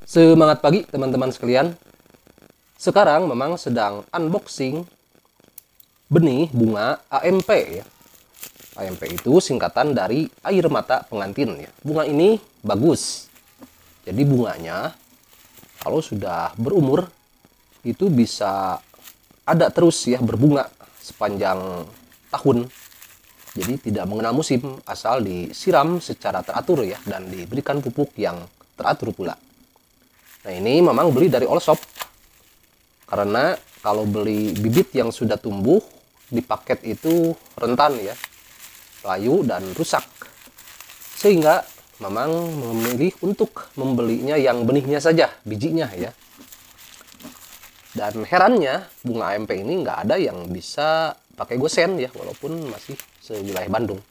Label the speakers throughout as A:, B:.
A: Semangat pagi teman-teman sekalian. Sekarang memang sedang unboxing benih bunga AMP ya. AMP itu singkatan dari air mata pengantin ya. Bunga ini bagus. Jadi bunganya kalau sudah berumur itu bisa ada terus ya berbunga sepanjang tahun. Jadi tidak mengenal musim, asal disiram secara teratur ya dan diberikan pupuk yang teratur pula. Nah, ini memang beli dari all shop. Karena kalau beli bibit yang sudah tumbuh di paket itu rentan ya, layu dan rusak. Sehingga memang memilih untuk membelinya yang benihnya saja, bijinya ya. Dan herannya bunga AMP ini nggak ada yang bisa pakai gosen ya, walaupun masih sewilayah Bandung.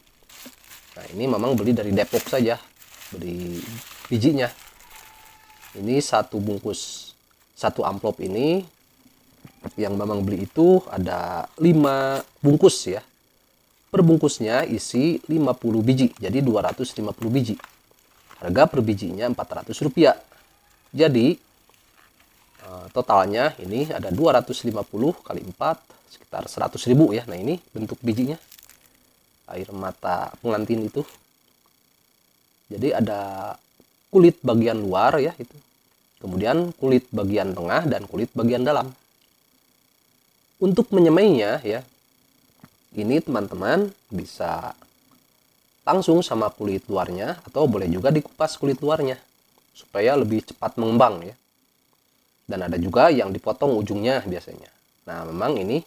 A: Nah, ini memang beli dari Depok saja, beli bijinya. Ini satu bungkus, satu amplop ini yang memang beli itu ada 5 bungkus ya. Per bungkusnya isi 50 biji, jadi 250 biji. Harga per bijinya Rp400. Jadi totalnya ini ada 250 kali 4 sekitar 100.000 ya. Nah, ini bentuk bijinya. Air mata pengantin itu. Jadi ada kulit bagian luar ya itu. Kemudian kulit bagian tengah dan kulit bagian dalam. Untuk menyemainya ya, ini teman-teman bisa langsung sama kulit luarnya atau boleh juga dikupas kulit luarnya supaya lebih cepat mengembang ya. Dan ada juga yang dipotong ujungnya biasanya. Nah, memang ini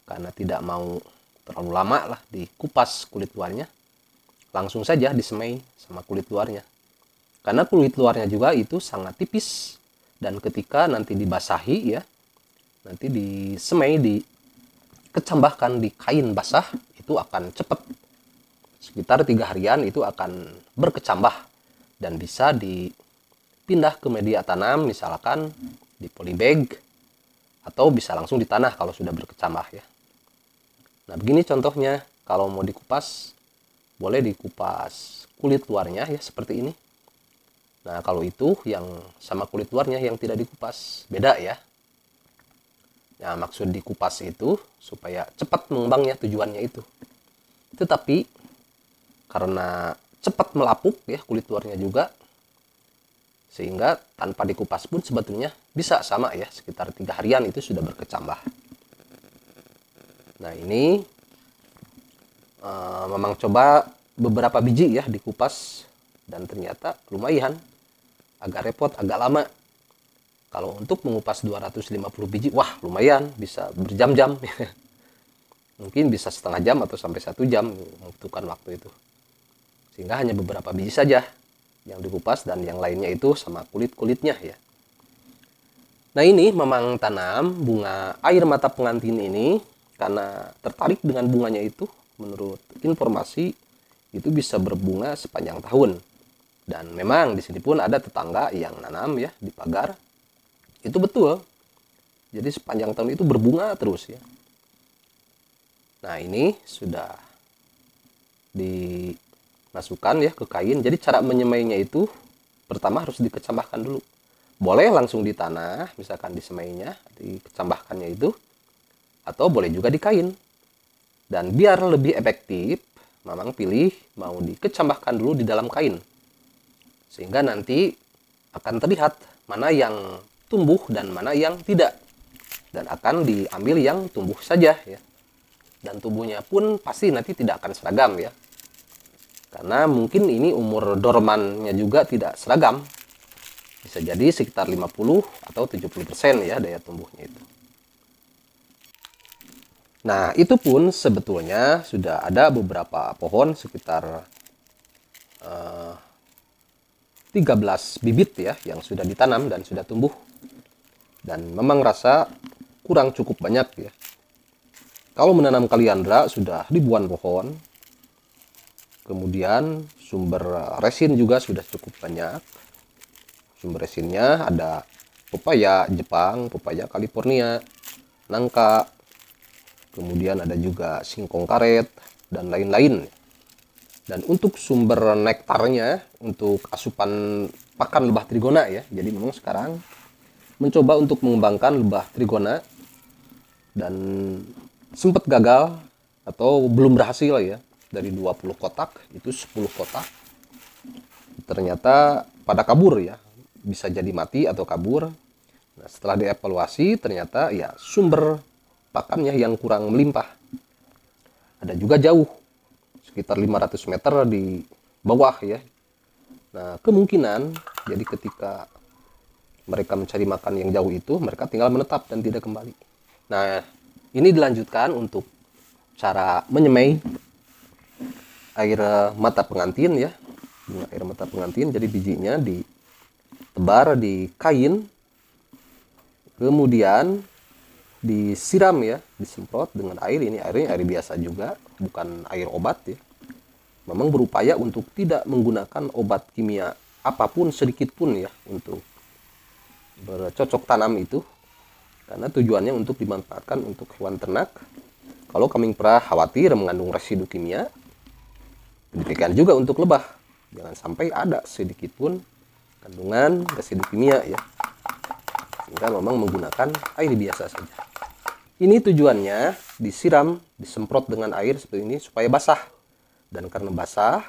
A: karena tidak mau terlalu lama lah dikupas kulit luarnya, langsung saja disemai sama kulit luarnya. Karena kulit luarnya juga itu sangat tipis dan ketika nanti dibasahi ya, nanti disemai, dikecambahkan di kain basah, itu akan cepat. Sekitar 3 harian itu akan berkecambah dan bisa dipindah ke media tanam, misalkan di polybag atau bisa langsung di tanah kalau sudah berkecambah ya. Nah, begini contohnya. Kalau mau dikupas, boleh dikupas kulit luarnya ya seperti ini. Nah, kalau itu yang sama kulit luarnya yang tidak dikupas, beda ya. Nah, maksud dikupas itu supaya cepat mengembangnya, tujuannya itu. Tetapi karena cepat melapuk ya kulit luarnya juga, sehingga tanpa dikupas pun sebetulnya bisa sama ya, sekitar 3 harian itu sudah berkecambah. Nah, ini memang coba beberapa biji ya dikupas dan ternyata lumayan, agak repot, agak lama. Kalau untuk mengupas 250 biji, wah lumayan, bisa berjam-jam. Mungkin bisa setengah jam atau sampai 1 jam membutuhkan waktu itu. Sehingga hanya beberapa biji saja yang dikupas dan yang lainnya itu sama kulit-kulitnya ya. Nah, ini memang tanam bunga air mata pengantin ini karena tertarik dengan bunganya itu, menurut informasi itu bisa berbunga sepanjang tahun. Dan memang di sini pun ada tetangga yang nanam ya di pagar. Itu betul. Jadi sepanjang tahun itu berbunga terus ya. Nah, ini sudah dimasukkan ya ke kain. Jadi cara menyemainya itu pertama harus dikecambahkan dulu. Boleh langsung di tanah, misalkan disemainya, dikecambahkannya itu. Atau boleh juga di kain. Dan biar lebih efektif, memang pilih mau dikecambahkan dulu di dalam kain. Sehingga nanti akan terlihat mana yang tumbuh dan mana yang tidak. Dan akan diambil yang tumbuh saja ya. Dan tumbuhnya pun pasti nanti tidak akan seragam ya. Karena mungkin ini umur dormannya juga tidak seragam. Bisa jadi sekitar 50 atau 70% ya daya tumbuhnya itu. Nah, itu pun sebetulnya sudah ada beberapa pohon, sekitar 13 bibit ya yang sudah ditanam dan sudah tumbuh. Dan memang rasa kurang cukup banyak ya. Kalau menanam kaliandra sudah ribuan pohon. Kemudian sumber resin juga sudah cukup banyak. Sumber resinnya ada pepaya Jepang, pepaya California, nangka, kemudian ada juga singkong karet dan lain-lain. Dan untuk sumber nektarnya, untuk asupan pakan lebah trigona ya. Jadi memang sekarang mencoba untuk mengembangkan lebah trigona dan sempat gagal atau belum berhasil ya. Dari 20 kotak itu 10 kotak ternyata pada kabur ya, bisa jadi mati atau kabur. Nah, setelah dievaluasi ternyata ya sumber pakannya yang kurang melimpah. Ada juga jauh sekitar 500 meter di bawah ya. Nah, kemungkinan jadi ketika mereka mencari makan yang jauh itu, mereka tinggal menetap dan tidak kembali. Nah, ini dilanjutkan untuk cara menyemai air mata pengantin ya. Air mata pengantin, jadi bijinya ditebar di kain, kemudian disiram ya, disemprot dengan air. Ini airnya air biasa juga, bukan air obat ya. Memang berupaya untuk tidak menggunakan obat kimia apapun sedikit pun ya untuk bercocok tanam itu, karena tujuannya untuk dimanfaatkan untuk hewan ternak. Kalau kambing perah khawatir mengandung residu kimia, demikian juga untuk lebah. Jangan sampai ada sedikit pun kandungan residu kimia ya, sehingga memang menggunakan air biasa saja. Ini tujuannya disiram, disemprot dengan air seperti ini supaya basah. Dan karena basah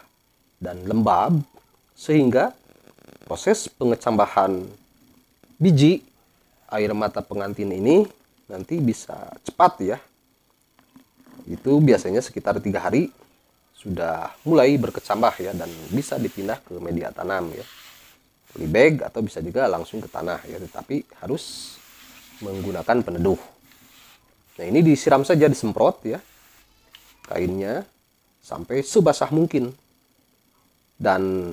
A: dan lembab, sehingga proses pengecambahan biji air mata pengantin ini nanti bisa cepat ya. Itu biasanya sekitar 3 hari sudah mulai berkecambah ya, dan bisa dipindah ke media tanam ya, polybag atau bisa juga langsung ke tanah ya, tetapi harus menggunakan peneduh. Nah, ini disiram saja, disemprot ya kainnya sampai sebasah mungkin, dan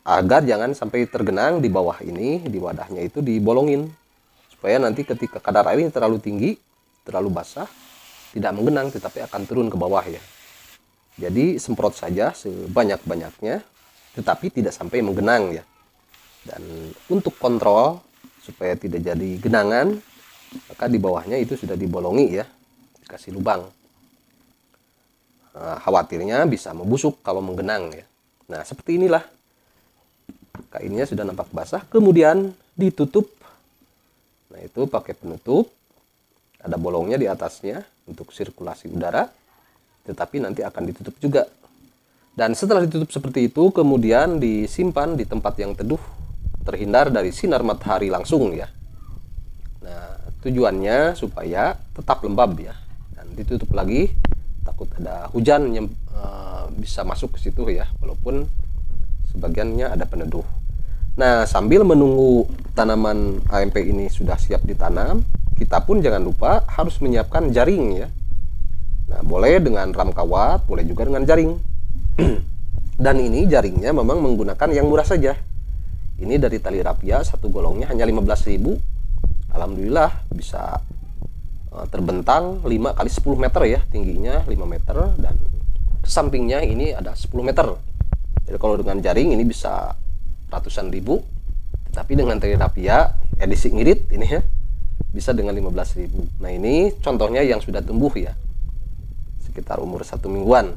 A: agar jangan sampai tergenang di bawah ini, di wadahnya itu dibolongin supaya nanti ketika kadar air ini terlalu tinggi, terlalu basah, tidak menggenang tetapi akan turun ke bawah ya. Jadi semprot saja sebanyak-banyaknya, tetapi tidak sampai menggenang ya. Dan untuk kontrol supaya tidak jadi genangan, maka di bawahnya itu sudah dibolongi ya, dikasih lubang. Nah, khawatirnya bisa membusuk kalau menggenang ya. Nah, seperti inilah. Kainnya sudah nampak basah, kemudian ditutup. Nah, itu pakai penutup. Ada bolongnya di atasnya untuk sirkulasi udara, tetapi nanti akan ditutup juga. Dan setelah ditutup seperti itu, kemudian disimpan di tempat yang teduh, terhindar dari sinar matahari langsung ya. Nah, tujuannya supaya tetap lembab ya, dan ditutup lagi, takut ada hujan yang bisa masuk ke situ ya, walaupun sebagiannya ada peneduh. Nah, sambil menunggu tanaman AMP ini sudah siap ditanam, kita pun jangan lupa harus menyiapkan jaring ya. Nah, boleh dengan ram kawat, boleh juga dengan jaring. Dan ini jaringnya memang menggunakan yang murah saja. Ini dari tali rapia, satu golongnya hanya 15.000. Alhamdulillah bisa terbentang 5 kali 10 meter ya, tingginya 5 meter, dan sampingnya ini ada 10 meter. Jadi kalau dengan jaring ini bisa ratusan ribu, tapi dengan tali rapia edisi ngirit ini ya, bisa dengan 15.000. Nah, ini contohnya yang sudah tumbuh ya, sekitar umur 1 mingguan.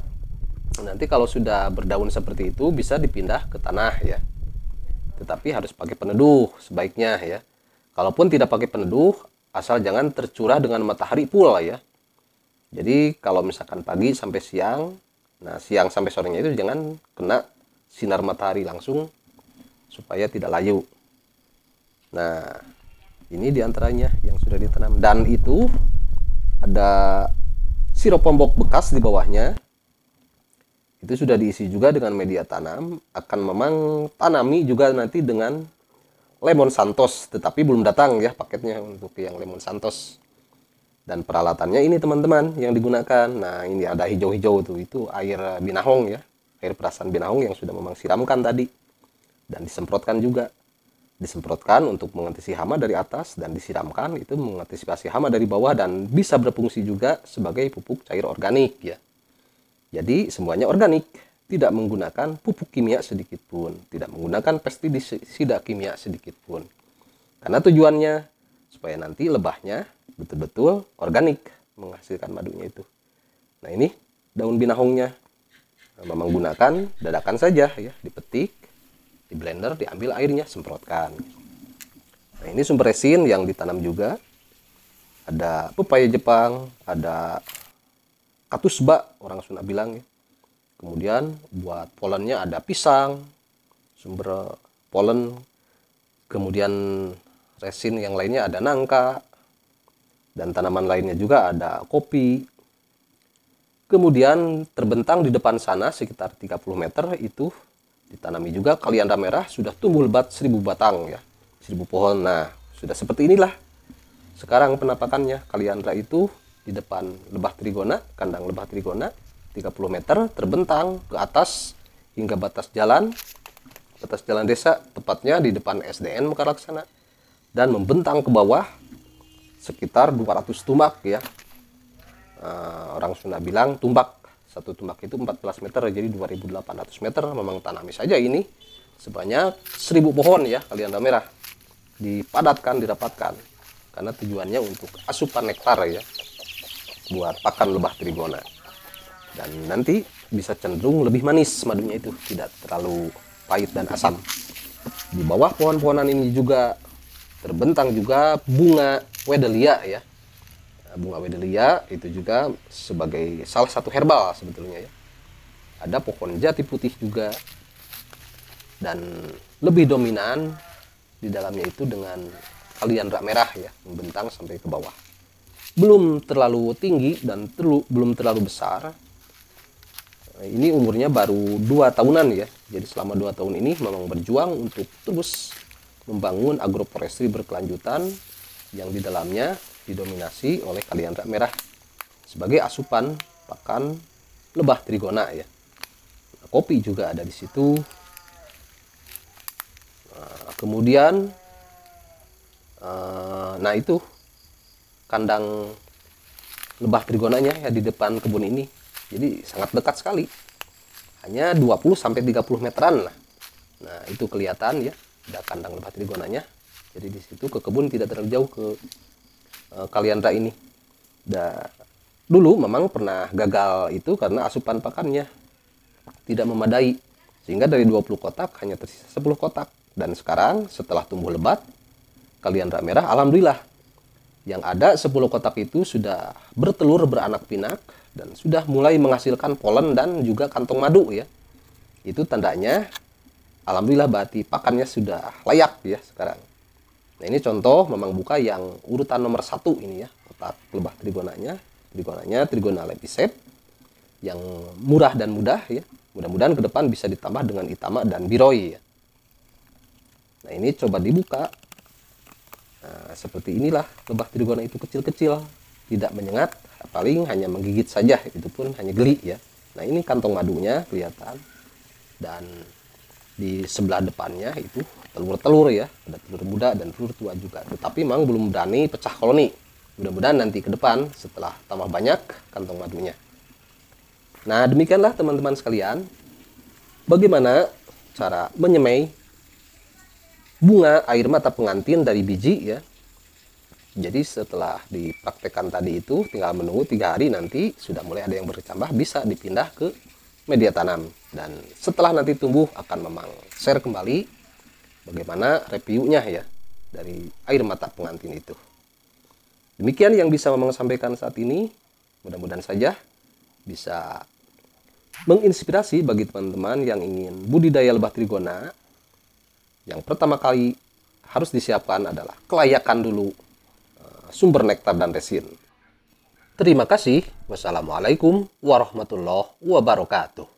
A: Nanti kalau sudah berdaun seperti itu bisa dipindah ke tanah ya, tetapi harus pakai peneduh sebaiknya ya. Kalaupun tidak pakai peneduh, asal jangan tercurah dengan matahari pula ya. Jadi kalau misalkan pagi sampai siang, nah siang sampai sorenya itu jangan kena sinar matahari langsung supaya tidak layu. Nah, ini diantaranya yang sudah ditanam. Dan itu ada siropombok bekas di bawahnya, itu sudah diisi juga dengan media tanam. Akan memang tanami juga nanti dengan lemon santos, tetapi belum datang ya paketnya untuk yang lemon santos. Dan peralatannya ini teman-teman yang digunakan. Nah, ini ada hijau-hijau tuh, itu air binahong ya, air perasan binahong yang sudah memang siramkan tadi, dan disemprotkan juga. Disemprotkan untuk mengantisipasi hama dari atas, dan disiramkan itu mengantisipasi hama dari bawah, dan bisa berfungsi juga sebagai pupuk cair organik ya. Jadi semuanya organik, tidak menggunakan pupuk kimia sedikit pun, tidak menggunakan pestisida kimia sedikit pun. Karena tujuannya supaya nanti lebahnya betul-betul organik menghasilkan madunya itu. Nah, ini daun binahongnya. Memang gunakan dadakan saja ya, dipetik, blender, diambil airnya, semprotkan. Nah, ini sumber resin yang ditanam juga. Ada pepaya Jepang, ada katusba, orang Sunda bilang ya. Kemudian buat polennya ada pisang, sumber polen. Kemudian resin yang lainnya ada nangka. Dan tanaman lainnya juga ada kopi. Kemudian terbentang di depan sana sekitar 30 meter itu ditanami juga kaliandra merah, sudah tumbuh lebat 1000 batang ya. 1000 pohon. Nah, sudah seperti inilah sekarang penampakannya. Kaliandra itu di depan lebah trigona, kandang lebah trigona 30 meter terbentang ke atas hingga batas jalan desa, tepatnya di depan SDN Mekaraksana, dan membentang ke bawah sekitar 200 tumbak ya. Orang Sunda bilang tumbak, satu tumbak itu 14 meter, jadi 2800 meter. Memang tanami saja ini sebanyak 1000 pohon ya kaliandra merah, dipadatkan, dirapatkan, karena tujuannya untuk asupan nektar ya, buat pakan lebah trigona. Dan nanti bisa cenderung lebih manis madunya, itu tidak terlalu pahit dan asam. Di bawah pohon-pohonan ini juga terbentang juga bunga wedelia ya. Bunga wedelia itu juga sebagai salah satu herbal sebetulnya ya. Ada pohon jati putih juga, dan lebih dominan di dalamnya itu dengan kaliandra merah ya, membentang sampai ke bawah. Belum terlalu tinggi dan belum terlalu besar. Ini umurnya baru 2 tahunan ya. Jadi selama 2 tahun ini memang berjuang untuk terus membangun agroforestry berkelanjutan yang di dalamnya didominasi oleh kaliandra merah sebagai asupan pakan lebah trigona ya. Kopi juga ada di situ. Kemudian nah itu kandang lebah trigonanya ya di depan kebun ini. Jadi sangat dekat sekali. Hanya 20 sampai 30 meteran lah. Nah, itu kelihatan ya, ada kandang lebah trigonanya. Jadi di situ ke kebun tidak terlalu jauh ke kaliandra ini. Dulu memang pernah gagal itu karena asupan pakannya tidak memadai. Sehingga dari 20 kotak hanya tersisa 10 kotak. Dan sekarang setelah tumbuh lebat, kaliandra merah alhamdulillah yang ada 10 kotak itu sudah bertelur, beranak pinak, dan sudah mulai menghasilkan polen dan juga kantong madu ya. Itu tandanya alhamdulillah berarti pakannya sudah layak ya sekarang. Nah, ini contoh memang buka yang urutan nomor 1 ini ya, kotak lebah trigonanya Trigona lepicep yang murah dan mudah ya. Mudah-mudahan ke depan bisa ditambah dengan itama dan biroi ya. Nah, ini coba dibuka. Nah, seperti inilah lebah trigona itu, kecil-kecil, tidak menyengat, paling hanya menggigit saja, itu pun hanya geli ya. Nah, ini kantong madunya kelihatan, dan di sebelah depannya itu telur-telur ya, ada telur muda dan telur tua juga, tetapi memang belum berani pecah koloni. Mudah-mudahan nanti ke depan setelah tambah banyak kantong madunya. Nah, demikianlah teman-teman sekalian, bagaimana cara menyemai bunga air mata pengantin dari biji ya. Jadi setelah dipraktekkan tadi itu tinggal menunggu 3 hari, nanti sudah mulai ada yang berkecambah, bisa dipindah ke media tanam. Dan setelah nanti tumbuh akan memang share kembali bagaimana reviewnya ya dari air mata pengantin itu. Demikian yang bisa memang sampaikan saat ini. Mudah-mudahan saja bisa menginspirasi bagi teman-teman yang ingin budidaya lebah trigona. Yang pertama kali harus disiapkan adalah kelayakan dulu sumber nektar dan resin. Terima kasih. Wassalamualaikum warahmatullahi wabarakatuh.